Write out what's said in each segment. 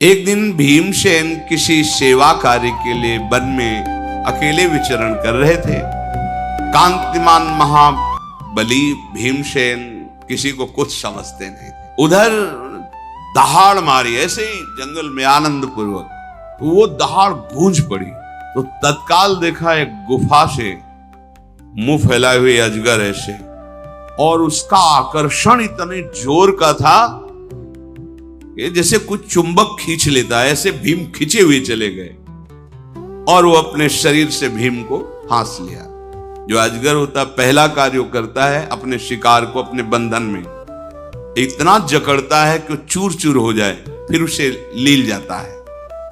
एक दिन भीमसेन किसी सेवा कार्य के लिए वन में अकेले विचरण कर रहे थे। कांतिमान महाबली भीमसेन किसी को कुछ समझते नहीं थे। उधर दहाड़ मारी ऐसे ही जंगल में आनंद पूर्वक, वो दहाड़ गूंज पड़ी तो तत्काल देखा एक गुफा से मुंह फैलाए हुए अजगर ऐसे, और उसका आकर्षण इतने जोर का था कि जैसे कुछ चुंबक खींच लेता है, ऐसे भीम खींचे हुए चले गए और वो अपने शरीर से भीम को फांस लिया। जो अजगर होता पहला कार्य करता है अपने शिकार को अपने बंधन में इतना जकड़ता है कि वो चूर चूर हो जाए, फिर उसे लील जाता है।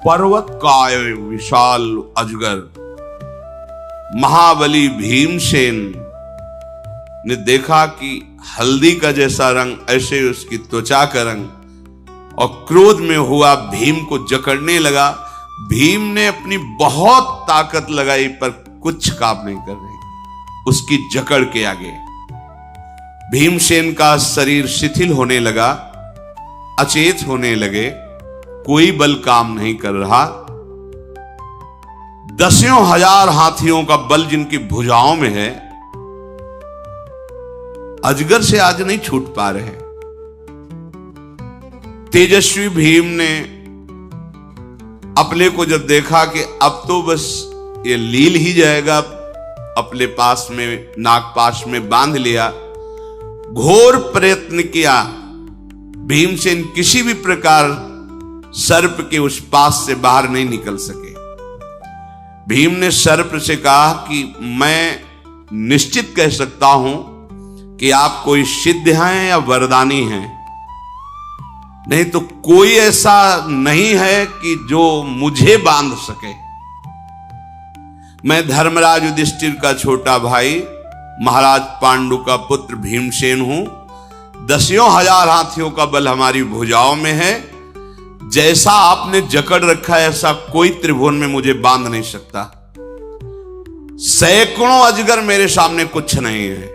पर्वत काय विशाल अजगर महाबली भीमसेन ने देखा कि हल्दी का जैसा रंग, ऐसे उसकी त्वचा का रंग, और क्रोध में हुआ भीम को जकड़ने लगा। भीम ने अपनी बहुत ताकत लगाई पर कुछ काम नहीं कर रही उसकी जकड़ के आगे। भीमसेन का शरीर शिथिल होने लगा, अचेत होने लगे, कोई बल काम नहीं कर रहा। दसियों हजार हाथियों का बल जिनकी भुजाओं में है, अजगर से आज नहीं छूट पा रहे। तेजस्वी भीम ने अपने को जब देखा कि अब तो बस ये लील ही जाएगा, अपने पास में नागपाश में बांध लिया। घोर प्रयत्न किया, भीमसेन किसी भी प्रकार सर्प के उस पास से बाहर नहीं निकल सके। भीम ने सर्प से कहा कि मैं निश्चित कह सकता हूं कि आप कोई सिद्ध हैं या वरदानी हैं, नहीं तो कोई ऐसा नहीं है कि जो मुझे बांध सके। मैं धर्मराज युधिष्ठिर का छोटा भाई, महाराज पांडु का पुत्र भीमसेन हूं। दसियों हजार हाथियों का बल हमारी भुजाओं में है। जैसा आपने जकड़ रखा है ऐसा कोई त्रिभुवन में मुझे बांध नहीं सकता। सैकड़ों अजगर मेरे सामने कुछ नहीं है।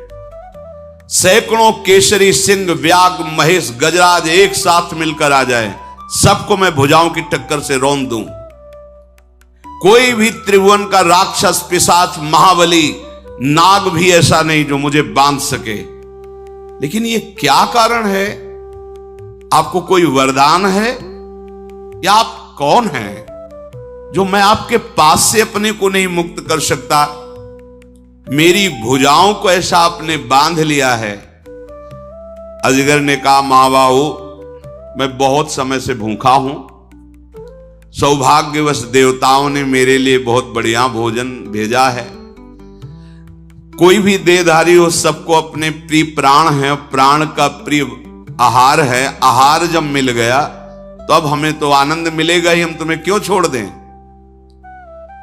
सैकड़ों केसरी, सिंह, व्याघ, महेश, गजराज एक साथ मिलकर आ जाए, सबको मैं भुजाओं की टक्कर से रौंद दूं। कोई भी त्रिभुवन का राक्षस, पिशाच, महाबली, नाग भी ऐसा नहीं जो मुझे बांध सके। लेकिन ये क्या कारण है? आपको कोई वरदान है या आप कौन हैं जो मैं आपके पास से अपने को नहीं मुक्त कर सकता? मेरी भुजाओं को ऐसा आपने बांध लिया है। अजगर ने कहा, महाबाहु, मैं बहुत समय से भूखा हूं। सौभाग्यवश देवताओं ने मेरे लिए बहुत बढ़िया भोजन भेजा है। कोई भी देहधारी हो, सबको अपने प्रिय प्राण है, प्राण का प्रिय आहार है। आहार जब मिल गया तो अब हमें तो आनंद मिलेगा ही, हम तुम्हें क्यों छोड़ दें?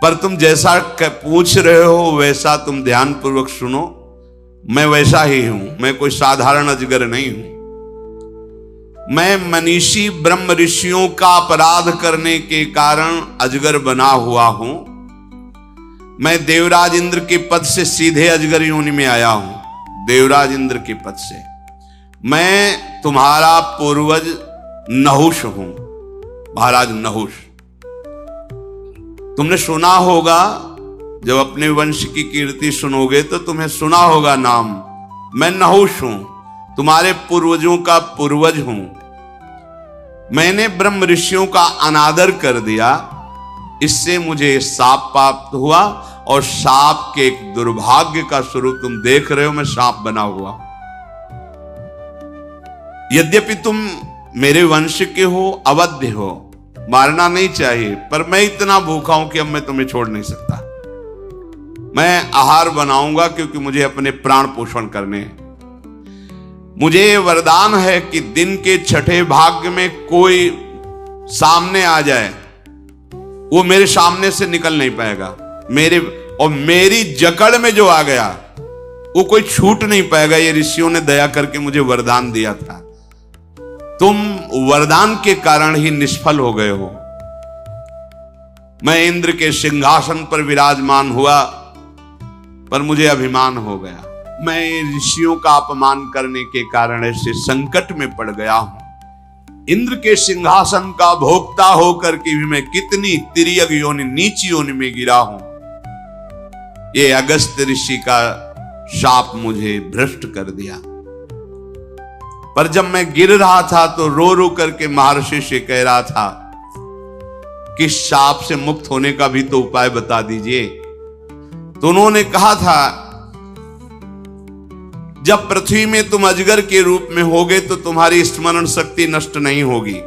पर तुम जैसा पूछ रहे हो वैसा तुम ध्यान पूर्वक सुनो। मैं वैसा ही हूं, मैं कोई साधारण अजगर नहीं हूं। मैं मनीषी ब्रह्म ऋषियों का अपराध करने के कारण अजगर बना हुआ हूं। मैं देवराज इंद्र के पद से सीधे अजगर योनि में आया हूं, देवराज इंद्र के पद से। मैं तुम्हारा पूर्वज नहुष हूं, महाराज नहुष। तुमने सुना होगा, जब अपने वंश की कीर्ति सुनोगे तो तुम्हें सुना होगा नाम। मैं नहुष हूं, तुम्हारे पूर्वजों का पूर्वज हूं। मैंने ब्रह्म ऋषियों का अनादर कर दिया, इससे मुझे शाप प्राप्त हुआ, और शाप के एक दुर्भाग्य का स्वरूप तुम देख रहे हो। मैं शाप बना हुआ। यद्यपि तुम मेरे वंश के हो, अवध्य हो, मारना नहीं चाहिए, पर मैं इतना भूखा हूं कि अब मैं तुम्हें छोड़ नहीं सकता। मैं आहार बनाऊंगा क्योंकि मुझे अपने प्राण पोषण करने हैं। मुझे वरदान है कि दिन के छठे भाग में कोई सामने आ जाए, वो मेरे सामने से निकल नहीं पाएगा। मेरी जकड़ में जो आ गया वो कोई छूट नहीं पाएगा। ये ऋषियों ने दया करके मुझे वरदान दिया था। तुम वरदान के कारण ही निष्फल हो गए हो। मैं इंद्र के सिंहासन पर विराजमान हुआ, पर मुझे अभिमान हो गया। मैं ऋषियों का अपमान करने के कारण ऐसे संकट में पड़ गया हूं। इंद्र के सिंहासन का भोक्ता होकर के भी मैं कितनी तिर्यक योनि, नीच योनि में गिरा हूं। ये अगस्त ऋषि का शाप मुझे भ्रष्ट कर दिया। पर जब मैं गिर रहा था तो रो रो करके महर्षि से कह रहा था कि शाप से मुक्त होने का भी तो उपाय बता दीजिए। तो उन्होंने कहा था, जब पृथ्वी में तुम अजगर के रूप में होगे तो तुम्हारी स्मरण शक्ति नष्ट नहीं होगी,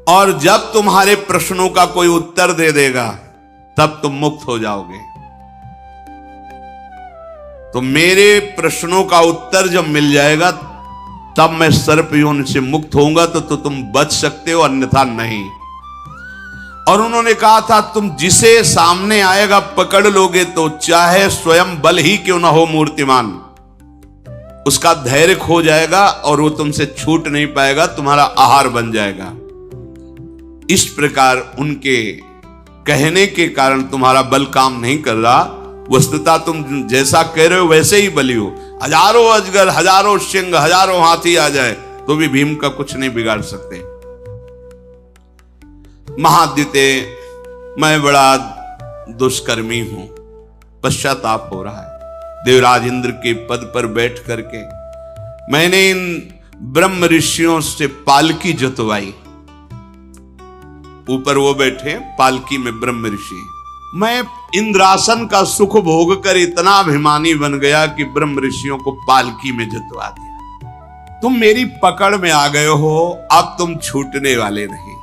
और जब तुम्हारे प्रश्नों का कोई उत्तर दे देगा तब तुम मुक्त हो जाओगे। तो मेरे प्रश्नों का उत्तर जब मिल जाएगा तब मैं सर्प योनि से मुक्त होऊंगा, तो तुम बच सकते हो, अन्यथा नहीं। और उन्होंने कहा था, तुम जिसे सामने आएगा पकड़ लोगे तो चाहे स्वयं बल ही क्यों ना हो मूर्तिमान, उसका धैर्य खो जाएगा और वो तुमसे छूट नहीं पाएगा, तुम्हारा आहार बन जाएगा। इस प्रकार उनके कहने के कारण तुम्हारा बल काम नहीं कर रहा। वस्तुतः तुम जैसा कह रहे हो वैसे ही बली हो। हजारों अजगर, हजारों सिंह, हजारों हाथी आ जाए तो भी भीम का कुछ नहीं बिगाड़ सकते। महाद्युते, मैं बड़ा दुष्कर्मी हूं, पश्चाताप हो रहा है। देवराज इंद्र के पद पर बैठ करके मैंने इन ब्रह्म ऋषियों से पालकी जुतवाई। ऊपर वो बैठे पालकी में ब्रह्म ऋषि। मैं इंद्रासन का सुख भोग कर इतना अभिमानी बन गया कि ब्रह्म ऋषियों को पालकी में जुतवा दिया। तुम मेरी पकड़ में आ गए हो, अब तुम छूटने वाले नहीं।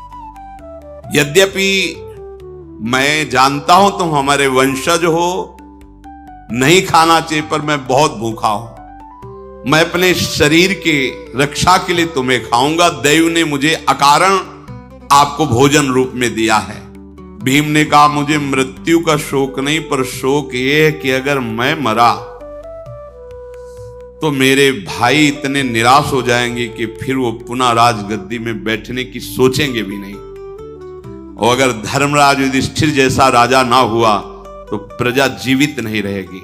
यद्यपि मैं जानता हूं तुम हमारे वंशज हो, नहीं खाना चाहिए, पर मैं बहुत भूखा हूं। मैं अपने शरीर के रक्षा के लिए तुम्हें खाऊंगा। दैव ने मुझे अकारण आपको भोजन रूप में दिया है। भीम ने कहा, मुझे मृत्यु का शोक नहीं, पर शोक यह है कि अगर मैं मरा तो मेरे भाई इतने निराश हो जाएंगे कि फिर वो पुनः राजगद्दी में बैठने की सोचेंगे भी नहीं। और अगर धर्मराज युधिष्ठिर जैसा राजा ना हुआ तो प्रजा जीवित नहीं रहेगी।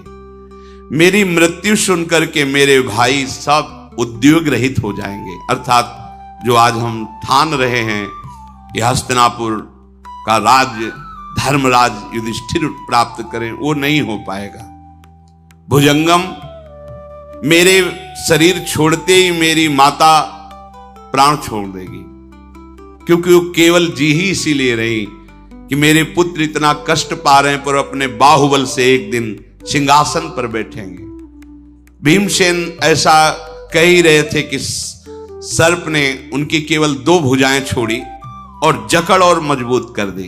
मेरी मृत्यु सुनकर के मेरे भाई सब उद्योग रहित हो जाएंगे। अर्थात जो आज हम ठान रहे हैं कि हस्तिनापुर का राज्य धर्मराज युधिष्ठिर प्राप्त करें, वो नहीं हो पाएगा। भुजंगम, मेरे शरीर छोड़ते ही मेरी माता प्राण छोड़ देगी, क्योंकि वो केवल जी ही इसीलिए रही कि मेरे पुत्र इतना कष्ट पा रहे हैं, पर अपने बाहुबल से एक दिन सिंहासन पर बैठेंगे। भीमसेन ऐसा कह ही रहे थे कि सर्प ने उनकी केवल 2 भुजाएं छोड़ी और जकड़ और मजबूत कर दी।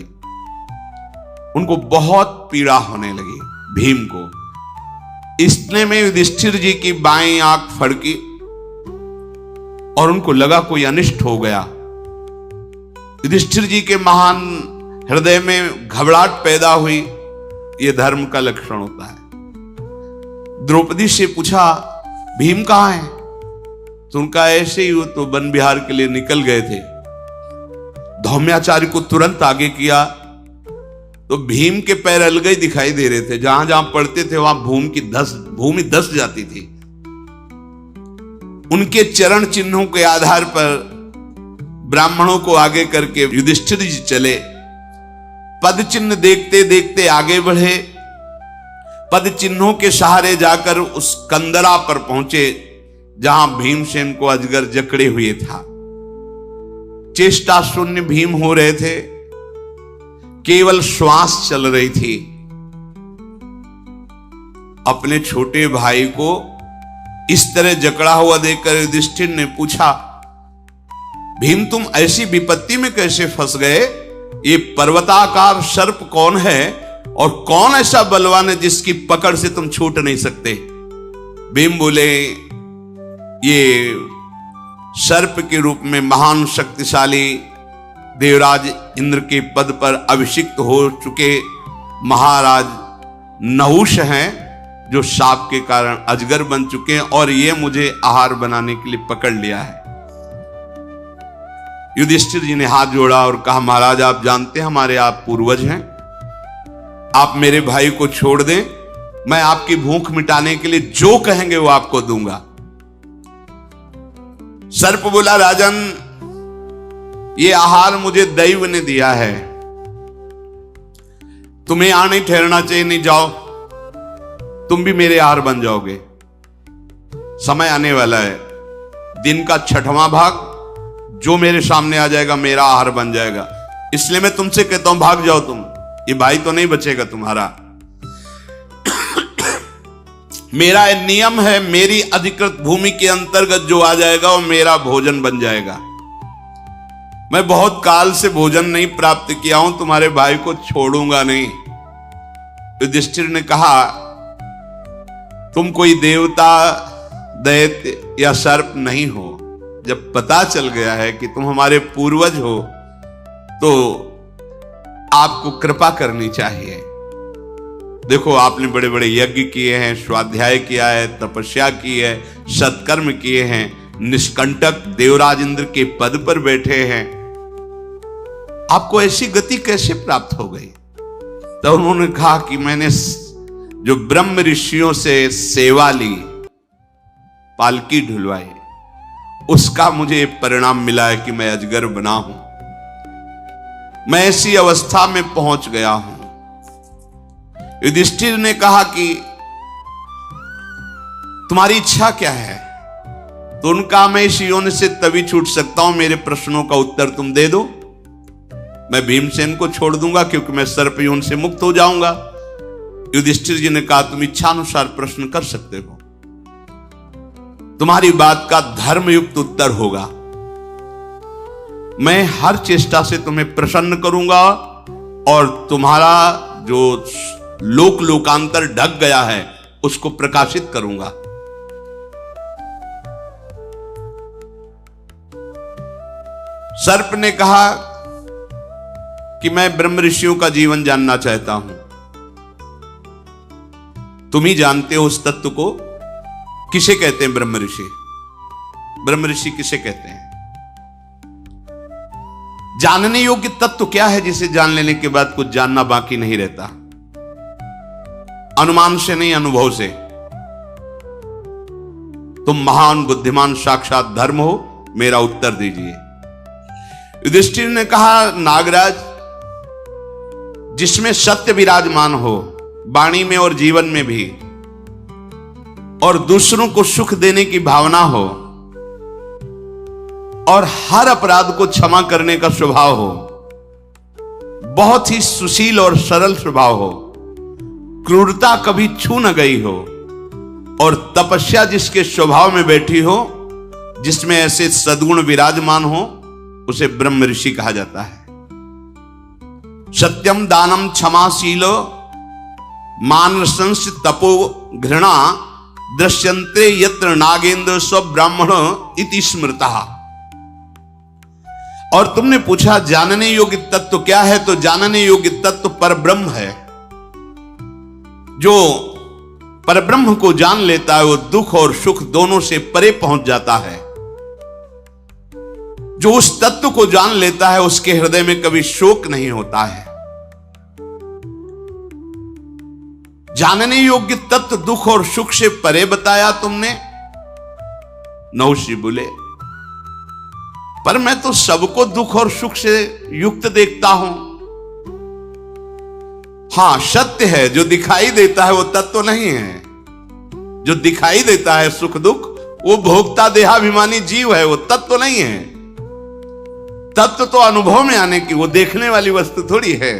उनको बहुत पीड़ा होने लगी भीम को। इतने में युधिष्ठिर जी की बाईं आंख फड़की और उनको लगा कोई अनिष्ट हो गया। युधिष्ठिर जी के महान हृदय में घबराहट पैदा हुई। यह धर्म का लक्षण होता है। द्रौपदी से पूछा, भीम कहां है? तो उनका ऐसे ही वो तो वन विहार के लिए निकल गए थे। धौम्याचार्य को तुरंत आगे किया तो भीम के पैर अलग ही दिखाई दे रहे थे। जहां जहां पड़ते थे वहां भूमि धस जाती थी। उनके चरण चिन्हों के आधार पर ब्राह्मणों को आगे करके युधिष्ठिर जी चले। पद चिन्ह देखते देखते आगे बढ़े। पद चिन्हों के सहारे जाकर उस कंदरा पर पहुंचे जहां भीमसेन को अजगर जकड़े हुए था। चेष्टा शून्य भीम हो रहे थे, केवल श्वास चल रही थी। अपने छोटे भाई को इस तरह जकड़ा हुआ देखकर युधिष्ठिर ने पूछा, भीम तुम ऐसी विपत्ति में कैसे फंस गए? ये पर्वताकार सर्प कौन है और कौन ऐसा बलवान है जिसकी पकड़ से तुम छूट नहीं सकते? भीम बोले, ये सर्प के रूप में महान शक्तिशाली देवराज इंद्र के पद पर अभिषिक्त हो चुके महाराज नहुष हैं, जो शाप के कारण अजगर बन चुके हैं और ये मुझे आहार बनाने के लिए पकड़ लिया है। युधिष्ठिर जी ने हाथ जोड़ा और कहा, महाराज आप जानते हैं हमारे आप पूर्वज हैं, आप मेरे भाई को छोड़ दें, मैं आपकी भूख मिटाने के लिए जो कहेंगे वो आपको दूंगा। सर्प बोला, राजन ये आहार मुझे दैव ने दिया है, तुम्हें यहां नहीं ठहरना चाहिए, नहीं जाओ, तुम भी मेरे आहार बन जाओगे। समय आने वाला है, दिन का 6वां भाग जो मेरे सामने आ जाएगा मेरा आहार बन जाएगा। इसलिए मैं तुमसे कहता हूं भाग जाओ तुम, ये भाई तो नहीं बचेगा तुम्हारा। मेरा नियम है, मेरी अधिकृत भूमि के अंतर्गत जो आ जाएगा वो मेरा भोजन बन जाएगा। मैं बहुत काल से भोजन नहीं प्राप्त किया हूं, तुम्हारे भाई को छोड़ूंगा नहीं। युधिष्ठिर ने कहा तुम कोई देवता, दैत्य या सर्प नहीं हो। जब पता चल गया है कि तुम हमारे पूर्वज हो तो आपको कृपा करनी चाहिए। देखो आपने बड़े बड़े यज्ञ किए हैं, स्वाध्याय किया है, तपस्या की है, सत्कर्म किए हैं, निष्कंटक देवराज इंद्र के पद पर बैठे हैं, आपको ऐसी गति कैसे प्राप्त हो गई? तो उन्होंने कहा कि मैंने जो ब्रह्म ऋषियों से सेवा ली, पालकी ढुलवाई, उसका मुझे परिणाम मिला है कि मैं अजगर बना हूं। मैं ऐसी अवस्था में पहुंच गया हूं। युधिष्ठिर ने कहा कि तुम्हारी इच्छा क्या है? तो उनका मैं इस योन से तभी छूट सकता हूं, मेरे प्रश्नों का उत्तर तुम दे दो। मैं भीमसेन को छोड़ दूंगा क्योंकि मैं सर्प योन से मुक्त हो जाऊंगा। युधिष्ठिर जी ने कहा तुम इच्छानुसार प्रश्न कर सकते हो, तुम्हारी बात का धर्मयुक्त उत्तर होगा। मैं हर चेष्टा से तुम्हें प्रसन्न करूंगा और तुम्हारा जो लोक लोकांतर ढक गया है उसको प्रकाशित करूंगा। सर्प ने कहा कि मैं ब्रह्म ऋषियों का जीवन जानना चाहता हूं, तुम ही जानते हो उस तत्व को। किसे कहते हैं ब्रह्म ऋषि? ब्रह्म ऋषि किसे कहते हैं? जानने योग्य तत्व क्या है जिसे जान लेने के बाद कुछ जानना बाकी नहीं रहता? अनुमान से नहीं, अनुभव से। तुम महान बुद्धिमान साक्षात धर्म हो, मेरा उत्तर दीजिए। युधिष्ठिर ने कहा नागराज, जिसमें सत्य विराजमान हो, वाणी में और जीवन में भी, और दूसरों को सुख देने की भावना हो, और हर अपराध को क्षमा करने का स्वभाव हो, बहुत ही सुशील और सरल स्वभाव हो, क्रूरता कभी छू न गई हो, और तपस्या जिसके स्वभाव में बैठी हो, जिसमें ऐसे सद्गुण विराजमान हो, उसे ब्रह्म ऋषि कहा जाता है। सत्यम दानम क्षमाशीलो मानसंस तपो घृणा दृश्यन्ते यत्र नागेंद्र स्वब्राह्मण इति स्मृता। और तुमने पूछा जानने योग्य तत्व क्या है? तो जानने योग्य तत्व परब्रह्म है। जो परब्रह्म को जान लेता है वो दुख और सुख दोनों से परे पहुंच जाता है। जो उस तत्व को जान लेता है उसके हृदय में कभी शोक नहीं होता है। जानने योग्य तत्व दुख और सुख से परे बताया तुमने। नहुषी बोले पर मैं तो सबको दुख और सुख से युक्त देखता हूं। हां, सत्य है, जो दिखाई देता है वो तत्व नहीं है। जो दिखाई देता है सुख दुख वो भोक्ता देहाभिमानी जीव है, वो तत्व नहीं है। तत्व तो अनुभव में आने की, वो देखने वाली वस्तु थोड़ी है।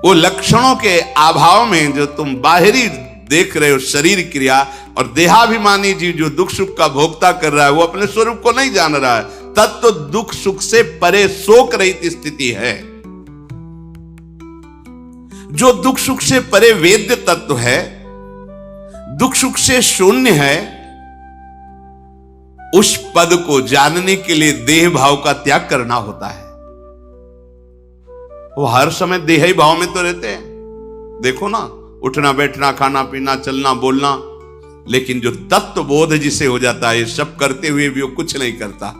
वो लक्षणों के अभाव में जो तुम बाहरी देख रहे हो शरीर क्रिया, और देहाभिमानी जीव जो दुख सुख का भोक्ता कर रहा है वो अपने स्वरूप को नहीं जान रहा है। तत्व दुख सुख से परे शोक रहित स्थिति है। जो दुख सुख से परे वेद्य तत्व है, दुख सुख से शून्य है, उस पद को जानने के लिए देह भाव का त्याग करना होता है। वो हर समय देही भाव में तो रहते हैं, देखो ना, उठना बैठना खाना पीना चलना बोलना, लेकिन जो तत्व बोध जिसे हो जाता है, ये सब करते हुए भी वो कुछ नहीं करता।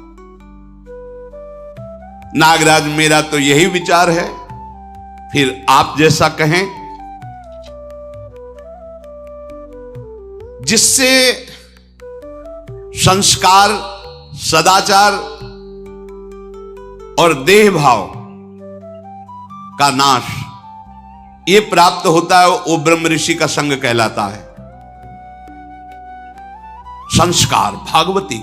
नागराज मेरा तो यही विचार है, फिर आप जैसा कहें। जिससे संस्कार सदाचार और देह भाव का नाश ये प्राप्त होता है, वो ब्रह्म ऋषि का संग कहलाता है। संस्कार, भागवती,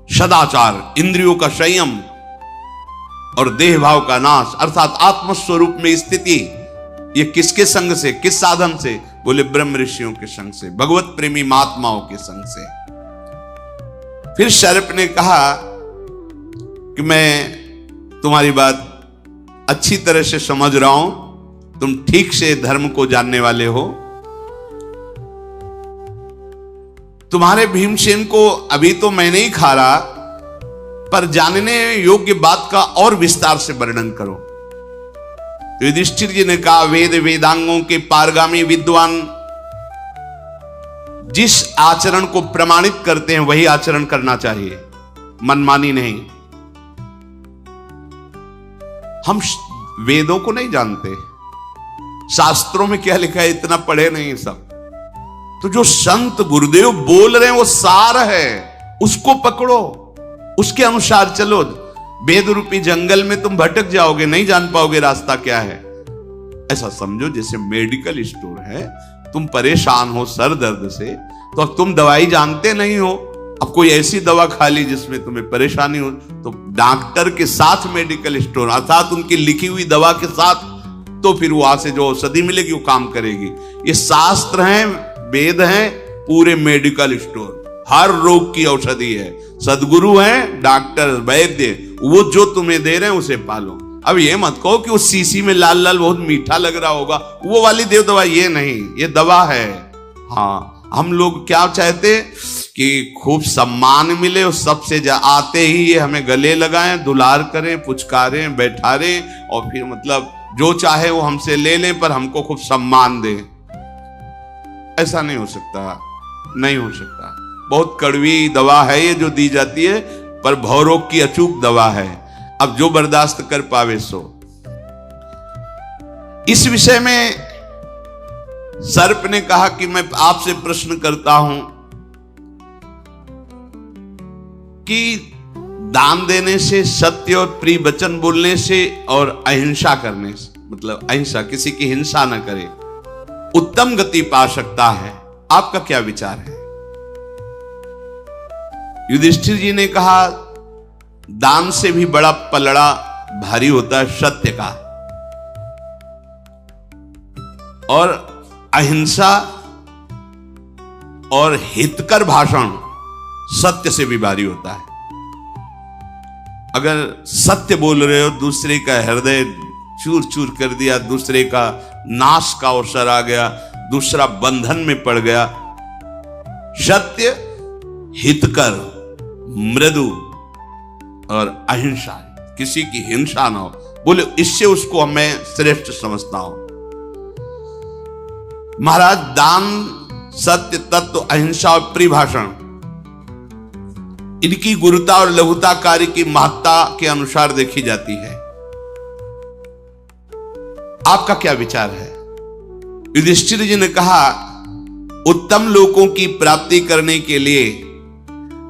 सदाचार, इंद्रियों का संयम और देह भाव का नाश अर्थात आत्मस्वरूप में स्थिति, ये किसके संग से, किस साधन से? बोले ब्रह्म ऋषियों के संग से, भगवत प्रेमी महात्माओं के संग से। फिर शरप ने कहा कि मैं तुम्हारी बात अच्छी तरह से समझ रहा हूं, तुम ठीक से धर्म को जानने वाले हो। तुम्हारे भीमसेन को अभी तो मैं नहीं खा रहा, पर जानने योग्य बात का और विस्तार से वर्णन करो। तो युधिष्ठिर जी ने कहा, वेद वेदांगों के पारगामी विद्वान जिस आचरण को प्रमाणित करते हैं वही आचरण करना चाहिए, मनमानी नहीं। हम वेदों को नहीं जानते, शास्त्रों में क्या लिखा है इतना पढ़े नहीं सब। तो जो संत गुरुदेव बोल रहे हैं वो सार है, उसको पकड़ो, उसके अनुसार चलो। वेद रूपी जंगल में तुम भटक जाओगे, नहीं जान पाओगे रास्ता क्या है। ऐसा समझो जैसे मेडिकल स्टोर है, तुम परेशान हो सर दर्द से, तो अब तुम दवाई जानते नहीं हो, अब कोई ऐसी दवा खा ली जिसमें तुम्हें परेशानी हो, तो डॉक्टर के साथ मेडिकल स्टोर अर्थात उनकी लिखी हुई दवा के साथ, तो फिर वहां से जो औषधि मिलेगी वो काम करेगी। ये शास्त्र हैं, वेद हैं, पूरे मेडिकल स्टोर, हर रोग की औषधि है। सदगुरु हैं, डॉक्टर, वैद्य, वो जो तुम्हें दे रहे हैं उसे पालो। अब ये मत कहो कि उस शीशी में लाल लाल बहुत मीठा लग रहा होगा, वो वाली देव दवा, ये नहीं, ये दवा है। हाँ, हम लोग क्या चाहते कि खूब सम्मान मिले, और सबसे आते ही ये हमें गले लगाएं, दुलार करें, पुचकारें, बैठारें, और फिर मतलब जो चाहे वो हमसे ले लें, पर हमको खूब सम्मान दें। ऐसा नहीं हो सकता, नहीं हो सकता। बहुत कड़वी दवा है ये जो दी जाती है, पर भवरोग की अचूक दवा है। अब जो बर्दाश्त कर पावे सो। इस विषय में सर्प ने कहा कि मैं आपसे प्रश्न करता हूं कि दान देने से, सत्य और प्रिय वचन बोलने से और अहिंसा करने से, मतलब अहिंसा, किसी की हिंसा न करे, उत्तम गति पा सकता है। आपका क्या विचार है? युधिष्ठिर जी ने कहा, दान से भी बड़ा पलड़ा भारी होता है सत्य का, और अहिंसा और हितकर भाषण सत्य से भी भारी होता है। अगर सत्य बोल रहे हो, दूसरे का हृदय चूर चूर कर दिया, दूसरे का नाश का अवसर आ गया, दूसरा बंधन में पड़ गया। सत्य, हितकर, मृदु और अहिंसा, किसी की हिंसा ना हो, बोले इससे उसको मैं श्रेष्ठ समझता हूं। महाराज, दान, सत्य, तत्व, अहिंसा और प्रिभाषण, इनकी गुरुता और लघुता कार्य की महत्ता के अनुसार देखी जाती है। आपका क्या विचार है? युधिष्ठिर जी ने कहा, उत्तम लोकों की प्राप्ति करने के लिए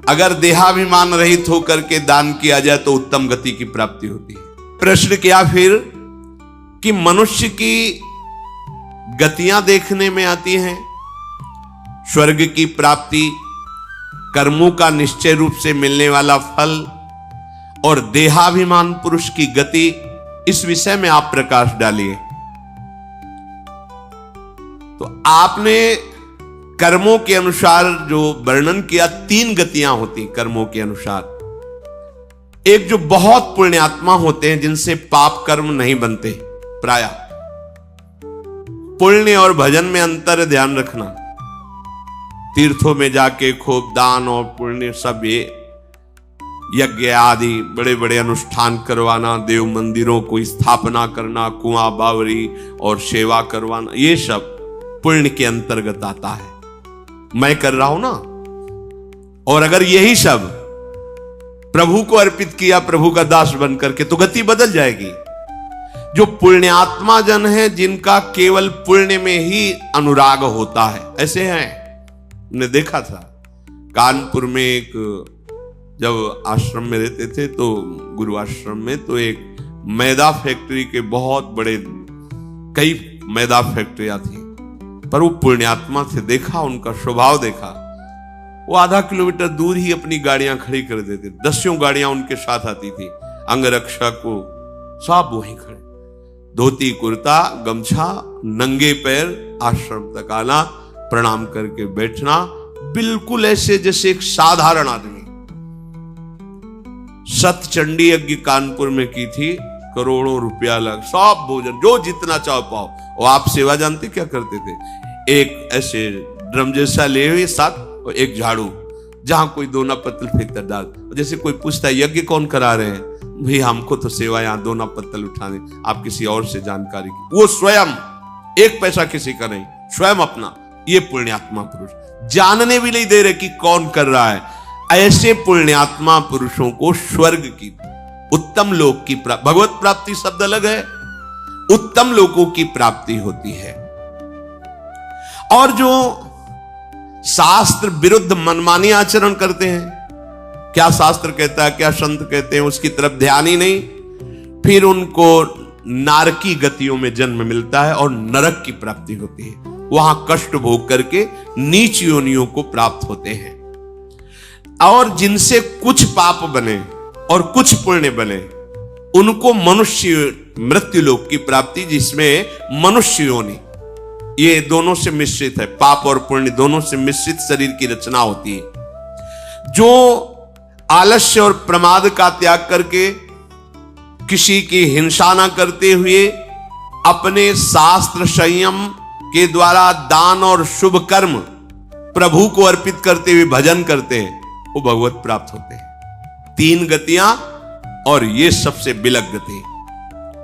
अगर देहाभिमान रहित होकर के दान किया जाए तो उत्तम गति की प्राप्ति होती है। प्रश्न किया फिर कि मनुष्य की गतियां देखने में आती हैं, स्वर्ग की प्राप्ति, कर्मों का निश्चय रूप से मिलने वाला फल और देहाभिमान पुरुष की गति, इस विषय में आप प्रकाश डालिए। तो आपने कर्मों के अनुसार जो वर्णन किया, 3 गतियां होती कर्मों के अनुसार। एक जो बहुत पुण्यात्मा होते हैं, जिनसे पाप कर्म नहीं बनते, प्रायः पुण्य और भजन में अंतर ध्यान रखना। तीर्थों में जाके खूब दान और पुण्य, सब ये यज्ञ आदि बड़े बड़े अनुष्ठान करवाना, देव मंदिरों को स्थापना करना, कुआं बावरी और सेवा करवाना, ये सब पुण्य के अंतर्गत आता है। मैं कर रहा हूं ना, और अगर यही सब प्रभु को अर्पित किया, प्रभु का दास बन करके, तो गति बदल जाएगी। जो पुण्यात्मा जन है, जिनका केवल पुण्य में ही अनुराग होता है, ऐसे हैं। हमने देखा था कानपुर में एक जब आश्रम में रहते थे तो गुरु आश्रम में, तो एक मैदा फैक्ट्री के बहुत बड़े कई मैदा फैक्ट्रियां थी, पर वो पुण्यात्मा थे, देखा उनका स्वभाव देखा, वो आधा किलोमीटर दूर ही अपनी गाड़ियां खड़ी कर देते, 10 गाड़ियां उनके साथ आती थी, अंगरक्षक को सब वहीं खड़े, धोती कुर्ता गमछा, नंगे पैर आश्रम तक आना, प्रणाम करके बैठना, बिल्कुल ऐसे जैसे एक साधारण आदमी। सतचंडी यज्ञ कानपुर में की थी, करोड़ों रुपया लग, सब भोजन जो जितना चाहो पाओ। और आप सेवा जानते क्या करते थे, एक ऐसे ड्रम जैसा ले हुए साथ और एक झाड़ू, जहां कोई दोना पत्तल फेंकता डाल, जैसे कोई पूछता है यज्ञ कौन करा रहे हैं, भाई हमको तो सेवा यहां दोना पत्तल उठाने, आप किसी और से जानकारी की, वो स्वयं एक पैसा किसी का नहीं, स्वयं अपना। ये पुण्यात्मा पुरुष जानने भी नहीं दे रहे कि कौन कर रहा है। ऐसे पुण्यात्मा पुरुषों को स्वर्ग की, उत्तम लोक की प्राप्ति, भगवत प्राप्ति शब्द अलग है, उत्तम लोकों की प्राप्ति होती है। और जो शास्त्र विरुद्ध मनमानी आचरण करते हैं, क्या शास्त्र कहता है क्या संत कहते हैं उसकी तरफ ध्यान ही नहीं, फिर उनको नारकी गतियों में जन्म मिलता है और नरक की प्राप्ति होती है, वहां कष्ट भोग करके नीच योनियों को प्राप्त होते हैं। और जिनसे कुछ पाप बने और कुछ पुण्य बने, उनको मनुष्य मृत्यु लोक की प्राप्ति, जिसमें मनुष्य योनि ये दोनों से मिश्रित है, पाप और पुण्य दोनों से मिश्रित शरीर की रचना होती है। जो आलस्य और प्रमाद का त्याग करके, किसी की हिंसा न करते हुए, अपने शास्त्र संयम के द्वारा दान और शुभ कर्म प्रभु को अर्पित करते हुए भजन करते हैं, वो भगवत प्राप्त होते हैं। 3 गतियां, और ये सबसे बिलक गति।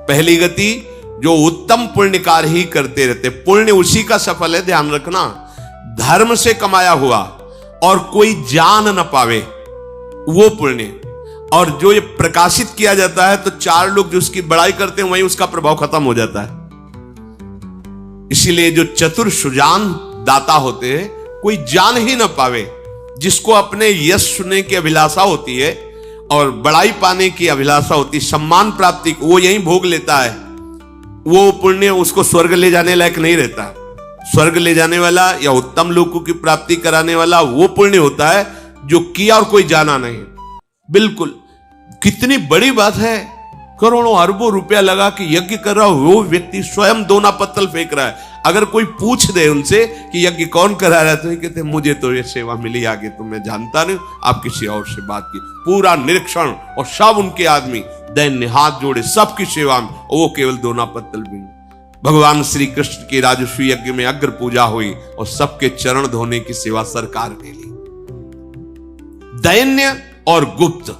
पहली गति जो उत्तम पुण्य कार्य ही करते रहते, पुण्य उसी का सफल है, ध्यान रखना, धर्म से कमाया हुआ और कोई जान न पावे वो पुण्य, और जो ये प्रकाशित किया जाता है तो 4 लोग जो उसकी बड़ाई करते हैं वहीं उसका प्रभाव खत्म हो जाता है। इसीलिए जो चतुर सुजान दाता होते हैं, कोई जान ही न पावे, जिसको अपने यश सुनने की अभिलाषा होती है और बड़ाई पाने की अभिलाषा होती, सम्मान प्राप्ति, वो यहीं भोग लेता है, वो पुण्य उसको स्वर्ग ले जाने लायक नहीं रहता। स्वर्ग ले जाने वाला या उत्तम लोकों की प्राप्ति कराने वाला वो पुण्य होता है जो किया और कोई जाना नहीं। बिल्कुल, कितनी बड़ी बात है, करोड़ों अरबों रुपया लगा के यज्ञ कर रहा हो, वो व्यक्ति स्वयं दोना पत्तल फेंक रहा है। अगर कोई पूछ दे उनसे कि यज्ञ कौन करा रहा है, तो ये कहते मुझे तो ये सेवा मिली, आगे तो मैं जानता नहीं, आप किसी और से बात की। पूरा निरीक्षण, और सब उनके आदमी दैन्य हाथ जोड़े सबकी सेवा में, वो केवल दोना पत्तल भी। भगवान श्री कृष्ण के राजस्व यज्ञ में अग्र पूजा हुई और सबके चरण धोने की सेवा सरकार ने ली। दैन्य और गुप्त,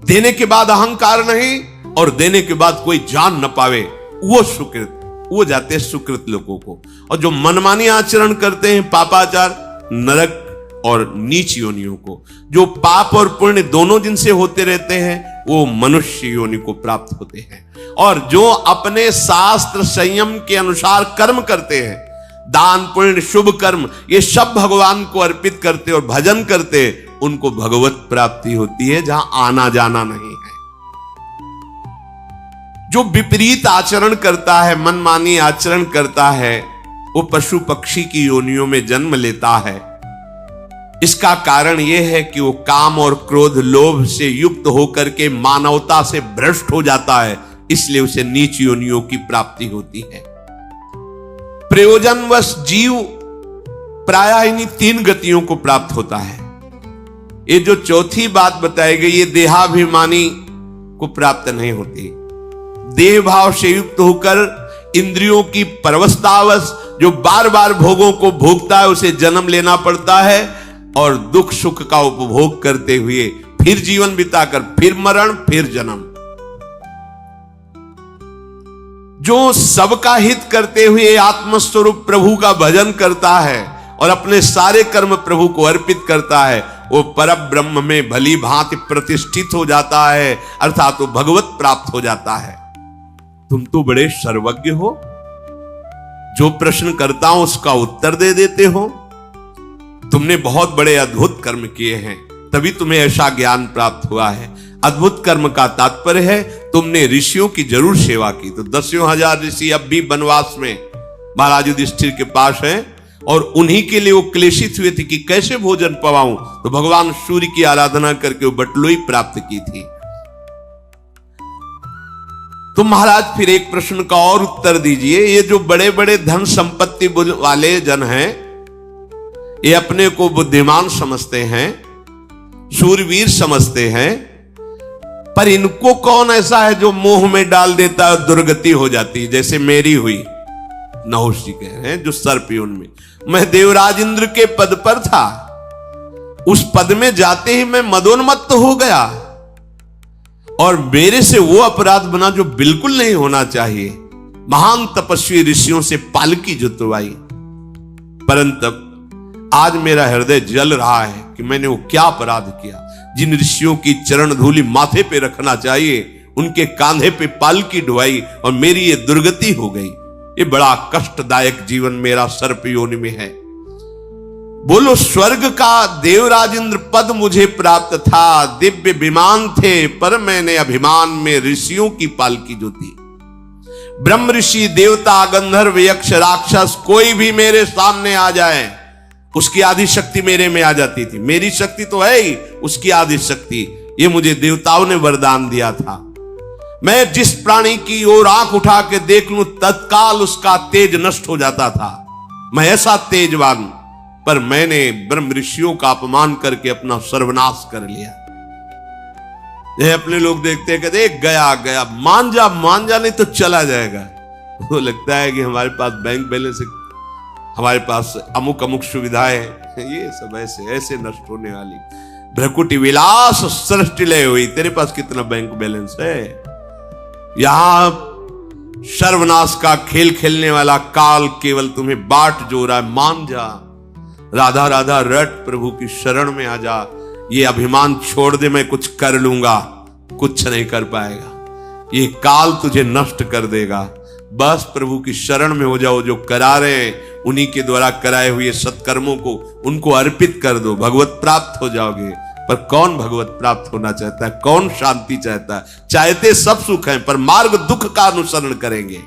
देने के बाद अहंकार नहीं और देने के बाद कोई जान न पावे, वो सुकृत, वो जाते हैं सुकृत लोगों को। और जो मनमानी आचरण करते हैं, पापाचार, नरक और नीच योनियों को, जो पाप और पुण्य दोनों जिनसे होते रहते हैं, वो मनुष्य योनि को प्राप्त होते हैं। और जो अपने शास्त्र संयम के अनुसार कर्म करते हैं, दान पुण्य शुभ कर्म, ये सब भगवान को अर्पित करते और भजन करते, उनको भगवत प्राप्ति होती है, जहां आना जाना नहीं है। जो विपरीत आचरण करता है, मनमानी आचरण करता है, वो पशु पक्षी की योनियों में जन्म लेता है। इसका कारण यह है कि वो काम और क्रोध लोभ से युक्त होकर के मानवता से भ्रष्ट हो जाता है, इसलिए उसे नीच योनियों की प्राप्ति होती है। प्रयोजनवश जीव प्रायः इन्हीं 3 गतियों को प्राप्त होता है। ये जो चौथी बात बताई गई, ये देहाभिमानी को प्राप्त नहीं होती। देह भाव से युक्त होकर इंद्रियों की परवस्तावश जो बार बार भोगों को भोगता है, उसे जन्म लेना पड़ता है और दुख सुख का उपभोग करते हुए फिर जीवन बिताकर फिर मरण फिर जन्म। जो सबका हित करते हुए आत्मस्वरूप प्रभु का भजन करता है और अपने सारे कर्म प्रभु को अर्पित करता है, वो परब्रह्म में भली भांति प्रतिष्ठित हो जाता है, अर्थात वो भगवत प्राप्त हो जाता है। तुम तो बड़े सर्वज्ञ हो, जो प्रश्न करता हूं उसका उत्तर दे देते हो, तुमने बहुत बड़े अद्भुत कर्म किए हैं, तभी तुम्हें ऐसा ज्ञान प्राप्त हुआ है। अद्भुत कर्म का तात्पर्य है तुमने ऋषियों की जरूर सेवा की। तो 10,000 ऋषि अब भी वनवास में महाराज युधिष्ठिर के पास हैं और उन्हीं के लिए वो क्लेशित हुए थे कि कैसे भोजन पवाऊं। तो भगवान सूर्य की आराधना करके वो बटलोई प्राप्त की थी। तो महाराज फिर एक प्रश्न का और उत्तर दीजिए। ये जो बड़े बड़े धन संपत्ति वाले जन हैं, ये अपने को बुद्धिमान समझते हैं, शूरवीर समझते हैं, पर इनको कौन ऐसा है जो मोह में डाल देता है, दुर्गति हो जाती है, जैसे मेरी हुई। नहुष जी कह रहे हैं जो सर्पयोन में, मैं देवराज इंद्र के पद पर था, उस पद में जाते ही मैं मदोन्मत्त हो गया और मेरे से वो अपराध बना जो बिल्कुल नहीं होना चाहिए। महान तपस्वी ऋषियों से पालकी जुतवाई, परंतु आज मेरा हृदय जल रहा है कि मैंने वो क्या अपराध किया। जिन ऋषियों की चरण धूलि माथे पे रखना चाहिए, उनके कांधे पे पालकी ढुआई और मेरी ये दुर्गति हो गई। ये बड़ा कष्टदायक जीवन मेरा सर्प योनि में है। बोलो, स्वर्ग का देवराज इंद्र पद मुझे प्राप्त था, दिव्य विमान थे, पर मैंने अभिमान में ऋषियों की पालकी जोती। ब्रह्म ऋषि, देवता, गंधर्व, यक्ष, राक्षस कोई भी मेरे सामने आ जाए, उसकी आदि शक्ति मेरे में आ जाती थी। मेरी शक्ति तो है ही, उसकी आदि शक्ति, ये मुझे देवताओं ने वरदान दिया था। मैं जिस प्राणी की ओर आंख उठा के देख लूं, तत्काल उसका तेज नष्ट हो जाता था। मैं ऐसा तेजवान, पर मैंने ब्रह्म ऋषियों का अपमान करके अपना सर्वनाश कर लिया। ये अपने लोग देखते हैं, कहते गया गया, मान जा नहीं तो चला जाएगा। वो लगता है कि हमारे पास बैंक बैलेंस, हमारे पास अमुक अमुक सुविधाएं हैं, ये सब ऐसे नष्ट होने वाली। भ्रकुटी विलास सृष्टि लय हुई, तेरे पास कितना बैंक बैलेंस है। यहां सर्वनाश का खेल खेलने वाला काल केवल तुम्हें बाट जो रहा है। मान जा, राधा राधा रट, प्रभु की शरण में आ जा। ये अभिमान छोड़ दे, मैं कुछ कर लूंगा, कुछ नहीं कर पाएगा। ये काल तुझे नष्ट कर देगा। बस प्रभु की शरण में हो जाओ। जो करा रहे हैं उन्हीं के द्वारा कराए हुए सत्कर्मों को उनको अर्पित कर दो, भगवत प्राप्त हो जाओगे। पर कौन भगवत प्राप्त होना चाहता है? कौन शांति चाहता है? चाहते सब सुख हैं, पर मार्ग दुख का अनुसरण करेंगे।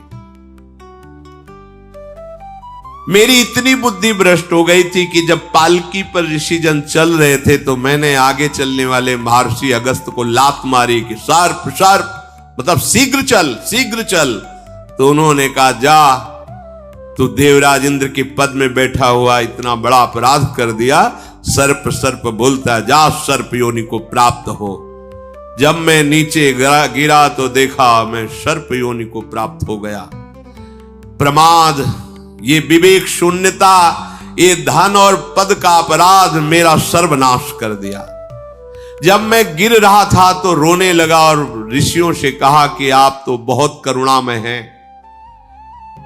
मेरी इतनी बुद्धि भ्रष्ट हो गई थी कि जब पालकी पर ऋषिजन चल रहे थे तो मैंने आगे चलने वाले महर्षि अगस्त को लात मारी कि सर्प सर्प, मतलब शीघ्र चल। तो उन्होंने कहा, जा, तू देवराज इंद्र के पद में बैठा हुआ इतना बड़ा अपराध कर दिया। सर्प बोलता है, जा सर्प योनि को प्राप्त हो। जब मैं नीचे गिरा तो देखा मैं सर्प योनि को प्राप्त हो गया। प्रमाद, ये विवेक शून्यता, ये धन और पद का अपराध मेरा सर्वनाश कर दिया। जब मैं गिर रहा था तो रोने लगा और ऋषियों से कहा कि आप तो बहुत करुणामय हैं,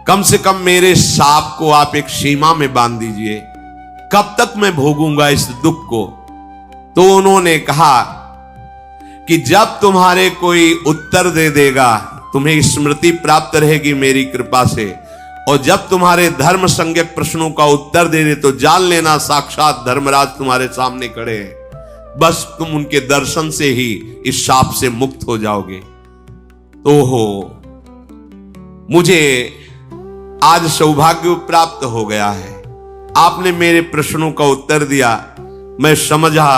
कम से कम मेरे साप को आप एक सीमा में बांध दीजिए, कब तक मैं भोगूंगा इस दुख को। तो उन्होंने कहा कि जब तुम्हारे कोई उत्तर दे देगा, तुम्हें स्मृति प्राप्त रहेगी मेरी कृपा से, और जब तुम्हारे धर्म संज्ञक प्रश्नों का उत्तर दे दे तो जान लेना साक्षात धर्मराज तुम्हारे सामने खड़े हैं। बस तुम उनके दर्शन से ही इस शाप से मुक्त हो जाओगे। तो मुझे आज सौभाग्य प्राप्त हो गया है। आपने मेरे प्रश्नों का उत्तर दिया, मैं समझा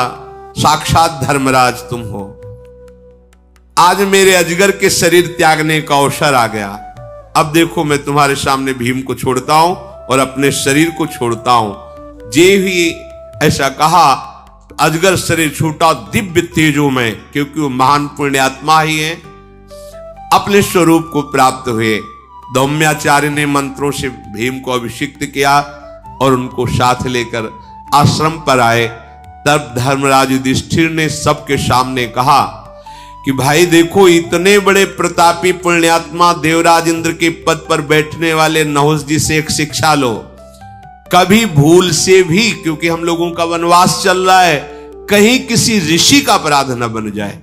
साक्षात धर्मराज तुम हो। आज मेरे अजगर के शरीर त्यागने का अवसर आ गया। अब देखो, मैं तुम्हारे सामने भीम को छोड़ता हूं और अपने शरीर को छोड़ता हूं। जे ही ऐसा कहा, अजगर शरीर छूटा दिव्य तेजों में, क्योंकि वो महान पुण्यात्मा ही है, अपने स्वरूप को प्राप्त हुए। धौम्याचार्य ने मंत्रों से भीम को अभिषिक्त किया और उनको साथ लेकर आश्रम पर आए। तब धर्मराज युधिष्ठिर ने सबके सामने कहा कि भाई देखो, इतने बड़े प्रतापी पुण्यात्मा देवराज इंद्र के पद पर बैठने वाले नहुष जी से एक शिक्षा लो। कभी भूल से भी, क्योंकि हम लोगों का वनवास चल रहा है, कहीं किसी ऋषि का अपराध न बन जाए।